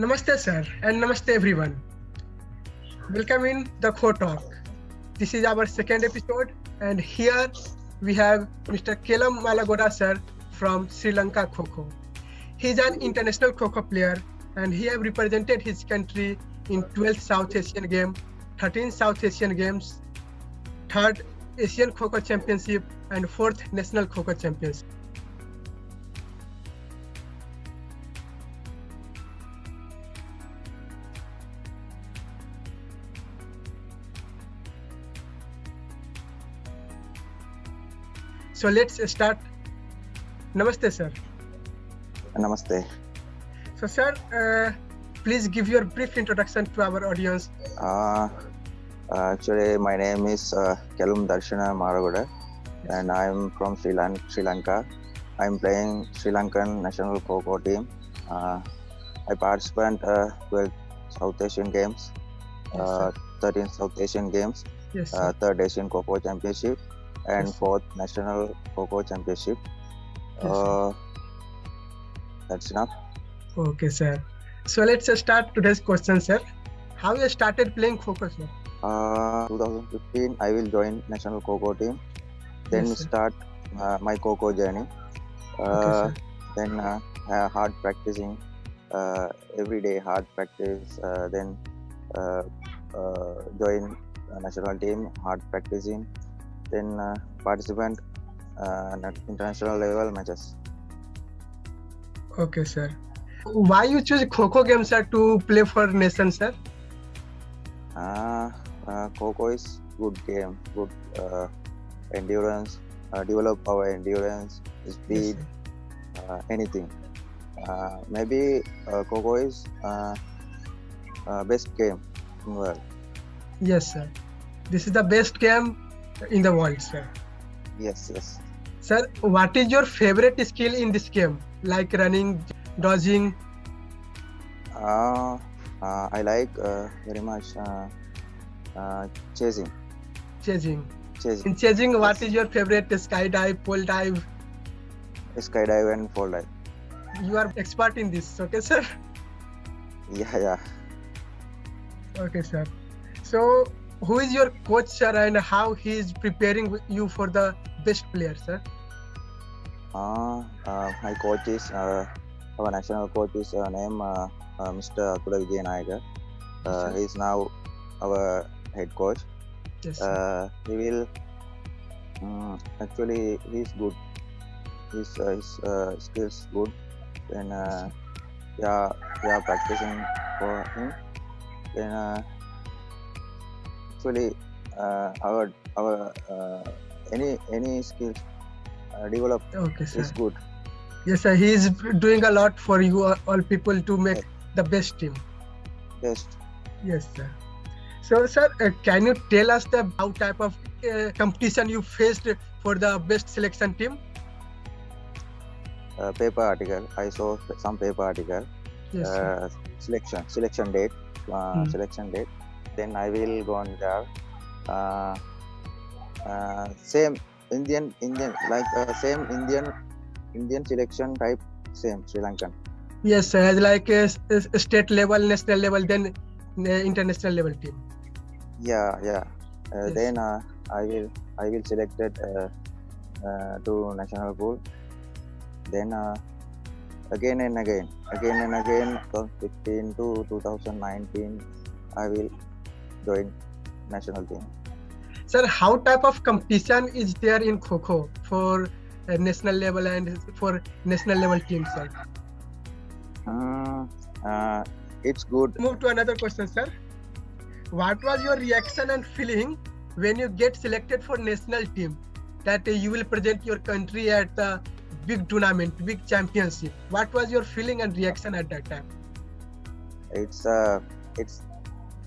Namaste sir and namaste everyone. Welcome in the Kho Talk. This is our second episode and here we have Mr. Kelam Malagoda sir from Sri Lanka Kho. He is an international Kho player and he have represented his country in 12th South Asian Game, 13th South Asian Games, 3rd Asian Kho Championship and 4th National Kho Championship. So let's start. Namaste, sir. Namaste. So, sir, please give your brief introduction to our audience. Actually, my name is Kelum Darshana Maragoda, and I'm from Sri Lanka. I'm playing Sri Lankan national Kho team. I participate 12 South Asian Games, 13 South Asian Games, Yes, 3rd Asian Kho Championship, and Yes, 4th National Kho Championship. Yes, That's enough. Okay, sir. So let's start today's question, sir. How you started playing Kho, sir? 2015, I will join national Kho team. Then Yes, sir. start my Kho journey. Okay, sir. Then hard practicing, every day hard practice. Then join national team, hard practicing. Then participant international level matches. Okay, sir. Why you choose Kho game, sir, to play for nation, sir? Kho is good game, good endurance, develop our endurance, Yes, speed, sir. anything. Maybe Kho is best game in the world. Yes, sir. This is the best game in the world, sir. Yes. Sir, what is your favorite skill in this game? Like running, dodging? I like very much chasing. Chasing. In chasing, what Yes. is your favorite skydive, pole dive? Skydive and fall dive. You are expert in this, okay, sir? Yeah. Okay, sir. So, who is your coach, sir, and how he is preparing you for the best player, sir? My coach is our national coach is name Mr. Atula Vijayanayaka. Yes, He is now our head coach. Yes, sir. He will actually he's good. His skills good. Then we are practicing for him. Then actually our any skills develop Okay, sir. is good. Yes, sir. He is doing a lot for you all people to make Yes. the best team. Best. Yes, sir. So, sir, can you tell us the how type of competition you faced for the best selection team? Paper article. I saw some paper article. Yes, sir. Selection date. Hmm. Selection date. Then I will go on there. Same Indian like same Indian selection type. Same Sri Lankan. Yes, sir. As like a state level, national level, then international level team. Yeah. Yes. Then I will selected to national pool. Then again and again, 2015 to 2019, I will join national team. Sir, how type of competition is there in Kho for national level and for national level team, sir? It's good. Move to another question, sir. What was your reaction and feeling when you get selected for national team that you will present your country at the big tournament, big championship? What was your feeling and reaction at that time? It's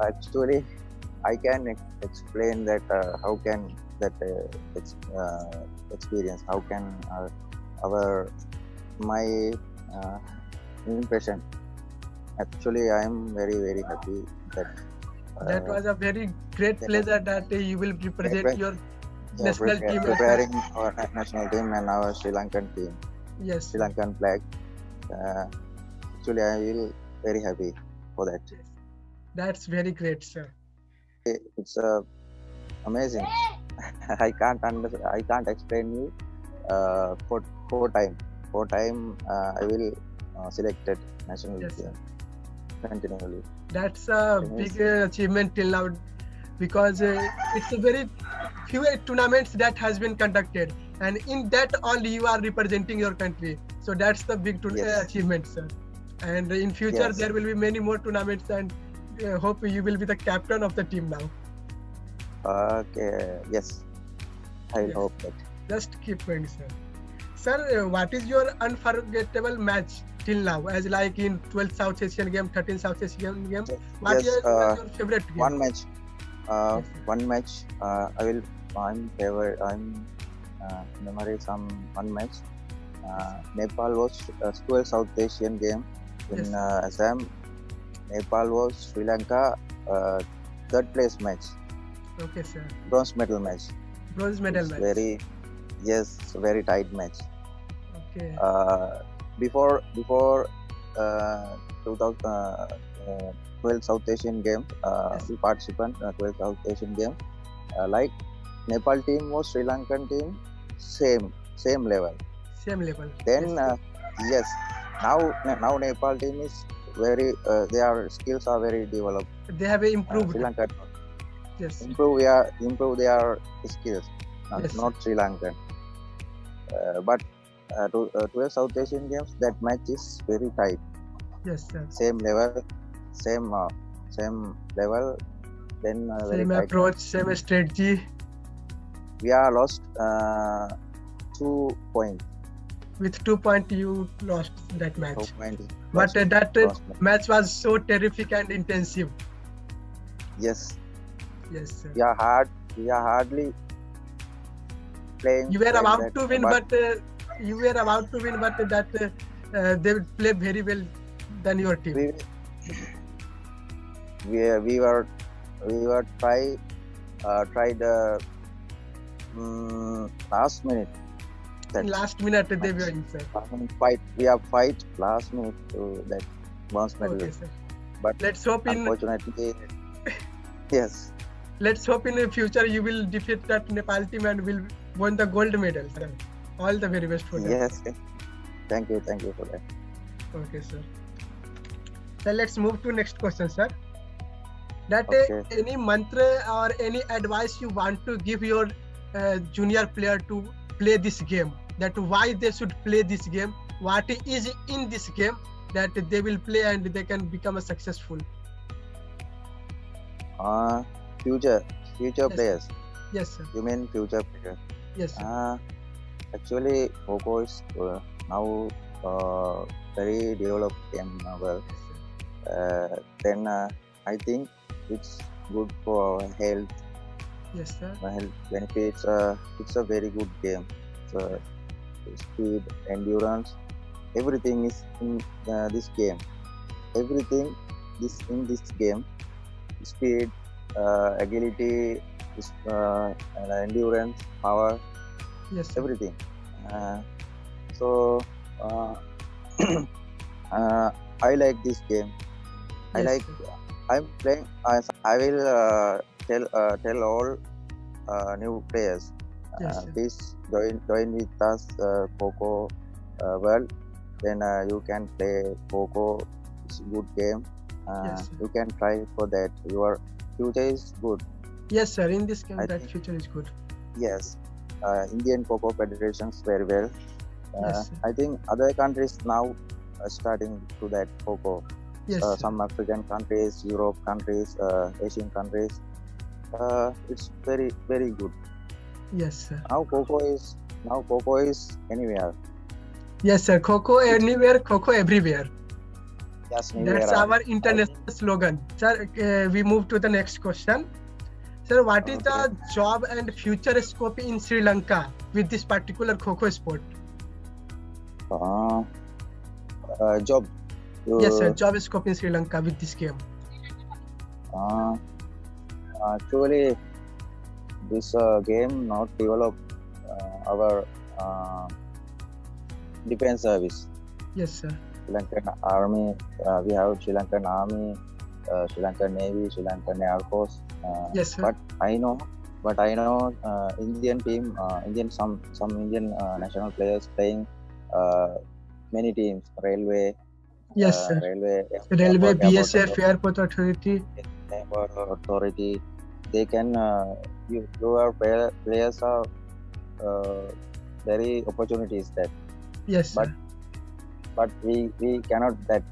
actually I can explain that how can that experience, how can my impression. Actually, I am very happy that That was a very great yeah, pleasure that you will represent pre- your yeah, national team at the, preparing our national team and our Sri Lankan team, yes, Sri Lankan flag. Actually, I will very happy for that. That's very great, sir. It's amazing. I can't explain you. Four time I will selected national Yes, team sir. continually. That's a big achievement till now, because it's a very few tournaments that has been conducted, and in that only you are representing your country. So that's the big Yes. achievement, sir. And in future Yes. there will be many more tournaments, and hope you will be the captain of the team now. Okay. Yes. I will Yes. hope that. Just keep going, sir. Sir, what is your unforgettable match till now? As like in 12th South Asian game, 13th South Asian game, what Yes. is your favorite game? One match. Yes, sir. One match. I will. I'm favorite. I'm memory some one match. Nepal was 12 South Asian game in Assam. Nepal was Sri Lanka third place match. Okay, sir. Bronze medal match. Bronze medal It's match. very tight match. Okay. Before 2012 South Asian game, we participant 12 South Asian game. Like Nepal team was Sri Lankan team, same level. Same level. Then Yes, now Nepal team is very their skills are very developed. they have improved. Sri Lanka Yes. improve their skills, Yes, not Sri Lankan. But 12 South Asian games, that match is very tight. Yes, sir. Same level, same level. Then very Same tight approach, match. same strategy. We are lost 2 points. With 2 points, you lost that match. 2 points. But lost. that Lost. match was so terrific and intensive. Yes, Yes, sir. we are hardly playing. You were playing about that, to win, but that they would play very well than your team. we were tried last minute. In last minute they were in, sir. We have fight last minute to that bronze medal. Okay, sir. But Let's hope in unfortunately, yes. let's hope in the future you will defeat that Nepal team and will win the gold medal, sir. All the very best for that. Yes. Thank you for that. Okay, sir. So let's move to next question, sir. That Okay. any mantra or any advice you want to give your junior player to play this game, that why they should play this game, what is in this game that they will play and they can become a successful. Future Yes. players. Yes, sir. You mean future player? Yes, sir. Actually, Kho is now very developed game well. Yes, sir. Then I think it's good for our health. Yes, sir. Health benefits. It's a very good game. So, speed, endurance, everything is in this game. Everything is in this game. Speed, agility, endurance, power, Yes, sir. everything. So I like this game. I Yes, like. sir. I'm playing. I will tell all new players. Yes, sir. Please join with us Kho world. Then you can play Kho. It's a good game. Yes, sir. You can try for that. Your future is good. Yes, sir. In this game, I that think- future is good. Yes. Indian Kho federations very well. Yes, sir. I think other countries now are starting to that Kho. Yes, sir. Some African countries, Europe countries, Asian countries. It's very very good. Yes, sir. Now Kho is anywhere. Yes, sir. Kho anywhere, Kho everywhere. Yes, That's our international slogan. Sir, we move to the next question. Sir, what is the job and future scope in Sri Lanka with this particular Kho sport? Job. Yes, sir. Job scope in Sri Lanka with this game. Actually, this game not develop our defense service. Yes, sir. Sri Lankan Army. We have Sri Lankan Army, Sri Lankan Navy, Sri Lankan Air Force. Yes, sir. But I know Indian team, some Indian national players playing many teams. Railway. Yes, sir. Railway, BSF, Airport Authority. Airport Authority. They can. Your players are very opportunities that. Yes, sir. But we cannot that.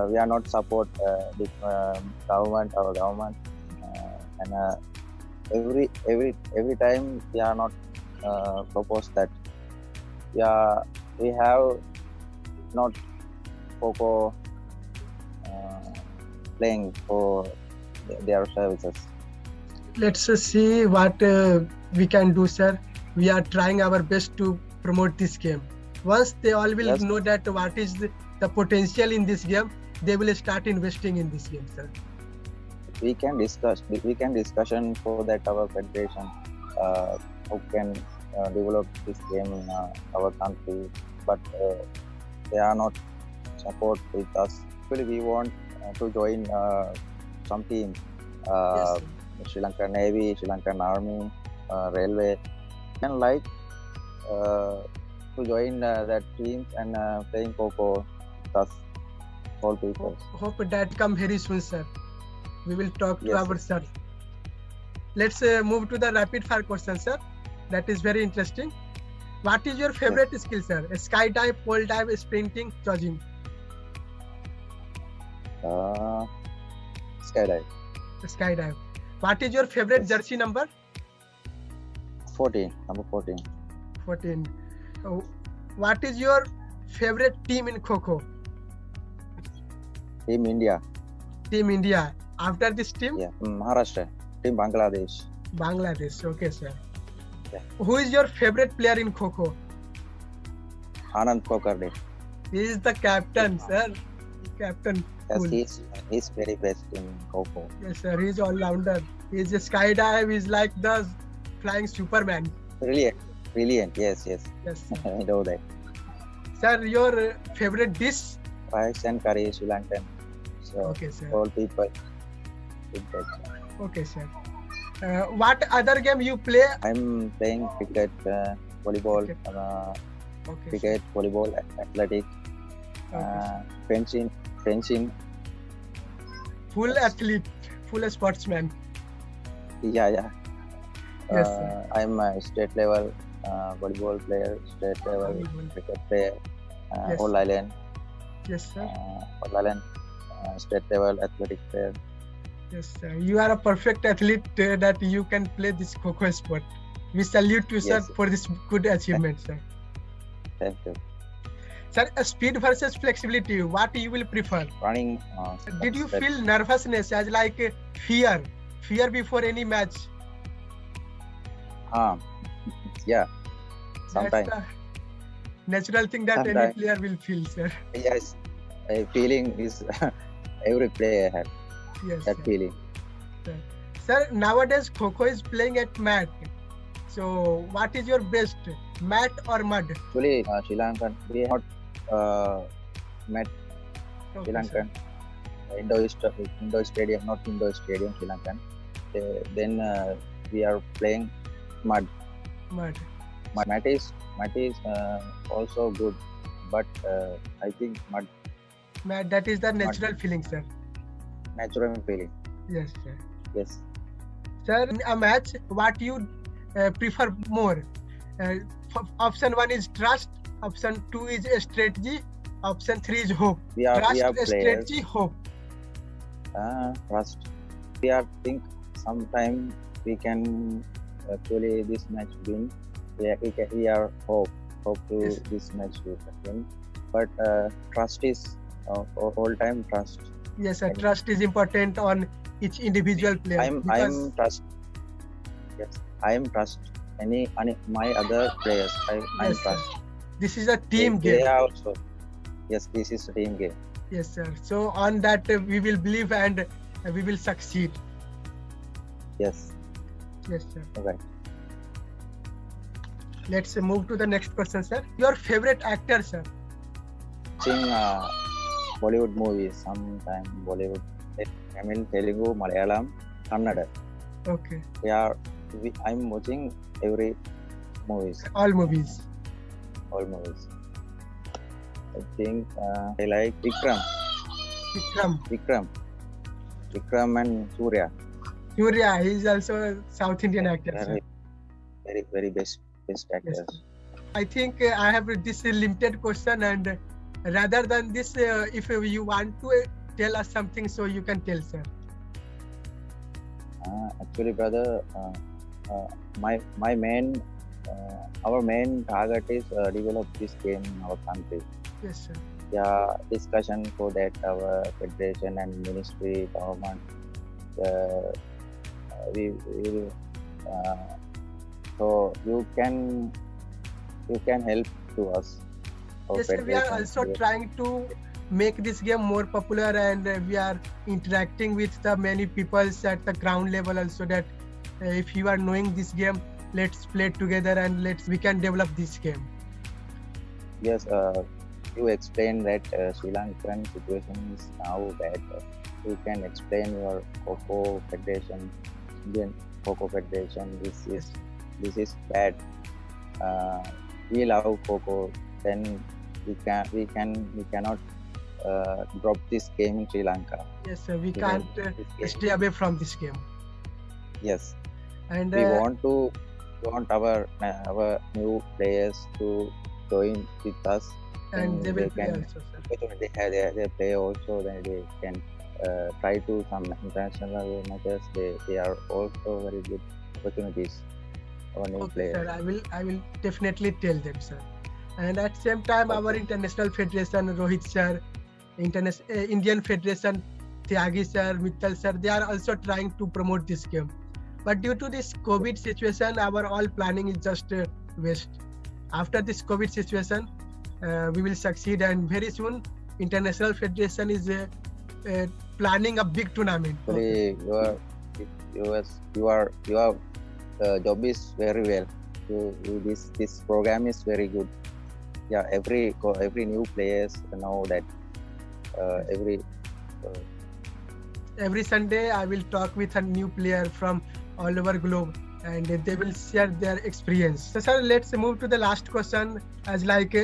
We are not support the government, our government, and every time we are not propose that. We have not Coco playing for their services. Let's see what we can do, sir. We are trying our best to promote this game. Once they all will know that what is the potential in this game, they will start investing in this game, sir. We can discussion for that our federation who can develop this game in our country, but they are not support with us. Actually, we want to join some team, Sri Lankan Navy, Sri Lankan Army, Railway, and like to join that team and playing Coco with us, all people. Hope that come very soon, sir. We will talk to our sir. Let's move to the rapid fire question, sir. That is very interesting. What is your favorite skill, sir? Skydive, pole dive, sprinting, jogging? Skydive. Skydive. What is your favorite jersey number? 14. Number 14. 14. What is your favorite team in Kho-Kho? Team India. Team India. After this team? Yeah. Maharashtra. Team Bangladesh. Bangladesh. Okay, sir. Yeah. Who is your favorite player in Kho-Kho? Anand Kokarde. He is the captain, sir. Captain. Yes, cool. he's very best in Kho-Kho. Yes, sir. He's all-rounder. He's a skydive. He's like the flying Superman. Brilliant. Yes. Yes. I know that. Sir, your favorite dish? Rice and curry, Sri Lankan. So Okay, sir. all people eat that. Okay, sir. What other game you play? I'm playing cricket, volleyball, Okay, cricket, volleyball, athletic, fencing. Full athlete, full sportsman. Yeah. Yes, sir. I'm a state level volleyball player, state level Volleyball. cricket player, Yes. All Island, Yes, sir. state level athletic player. Yes, sir. You are a perfect athlete that you can play this Kho-Kho sport. We salute you, sir, Yes, sir. for this good achievement, sir. Thank you. Sir, speed versus flexibility, what you will prefer? Running. Did you feel nervousness as like fear before any match? Yeah. Sometimes. That's the natural thing that any Sometimes. player will feel, sir. Yes. A feeling is every player has Yes, that sir. feeling. Sir, nowadays Kho-Kho is playing at mat. So, what is your best, mat or mud? Actually, Sri Lankan, we have met Okay, Sri Lankan indoor stadium, not indoor stadium, Sri Lankan. Then we are playing mud. Mud. Mat is also good, but I think mud Mat, that is the natural feeling, sir. natural feeling. Yes, sir. Yes. Sir, in a match, what you prefer more? Option 1 is trust, option 2 is strategy, option 3 is hope. We are Trust, players. strategy, hope. Trust. We are think sometime we can actually this match win. We are hope to Yes. this match we can win. But trust is all time trust. Yes, sir. Trust is important on each individual player. I'm trust. Yes, I am trust. Any my other players. I Yes, sir. trust. This is a team They game. are also. Yes, this is a team game. Yes, sir. So on that we will believe and we will succeed. Yes. Yes, sir. Right. Let's move to the next question, sir. Your favorite actor, sir? watching Bollywood movies. Sometimes Bollywood, Tamil, Telugu, Malayalam, Kannada. Okay. Yeah, I'm watching every movies. All movies. All movies. I think I like Vikram and Surya. Surya, he is also a South Indian actor. Very best actors. Yes. I think I have this limited question, and rather than this, if you want to tell us something, so you can tell, sir. Actually, brother, our main target is develop this game in our country. Yes, sir. Yeah, discussion for that our federation and ministry, government. We will. So you can help to us. Yes, sir, we are also trying to make this game more popular, and we are interacting with the many people at the ground level also, that if you are knowing this game, let's play together and we can develop this game. Yes, you explain that Sri Lankan situation is now bad. You can explain your Kho Federation, Indian Kho Federation. This is bad. We love Kho. Then we cannot drop this game in Sri Lanka. Yes, sir. We can't stay away from this game. Yes. And we want our new players to join with us. And they will play also, sir. They play also. Then they can try to some international matches. They are also very good opportunities. Okay, players. Sir. I will definitely tell them, sir. And at the same time, our international federation, Rohit sir, Indian federation, Tyagi sir, Mittal sir, they are also trying to promote this game. But due to this COVID situation, our all planning is just waste. After this COVID situation, we will succeed, and very soon, international federation is planning a big tournament. Actually, your job is very well. This program is very good. Yeah, every new players know that every Sunday I will talk with a new player from all over globe, and they will share their experience. So sir, let's move to the last question, as like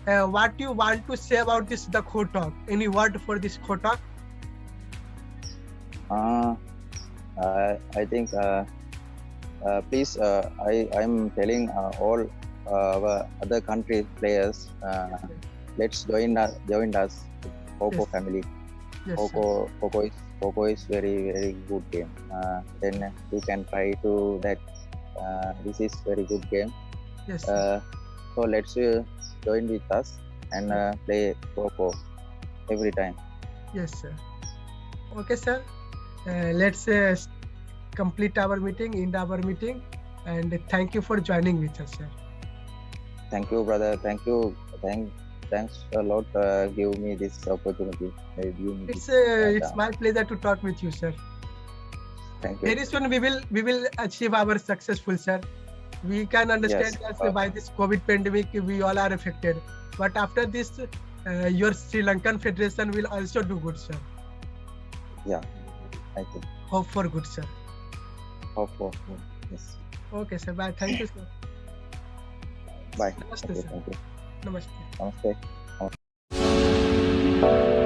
what you want to say about the Kho Talk? Any word for this Kho Talk? I think please, I'm telling all our other country players, let's join us, Kho family. Yes, Kho is very good game. Then you can try to that. This is very good game. Yes. So let's join with us and play Kho every time. Yes, sir. Okay, sir. Let's complete our meeting, end our meeting, and thank you for joining with us, sir. Thank you, brother. Thanks a lot. Give me this opportunity. It's my pleasure to talk with you, sir. Thank you. Very soon we will achieve our successful, sir. We can understand that by this COVID pandemic we all are affected, but after this, your Sri Lankan Federation will also do good, sir. Yeah, I think. Hope for good, sir. Hope for good. Yes. Okay, sir. Bye. Thank you, sir. Bye. Namaste, sir. Thank you. Namaste. Namaste.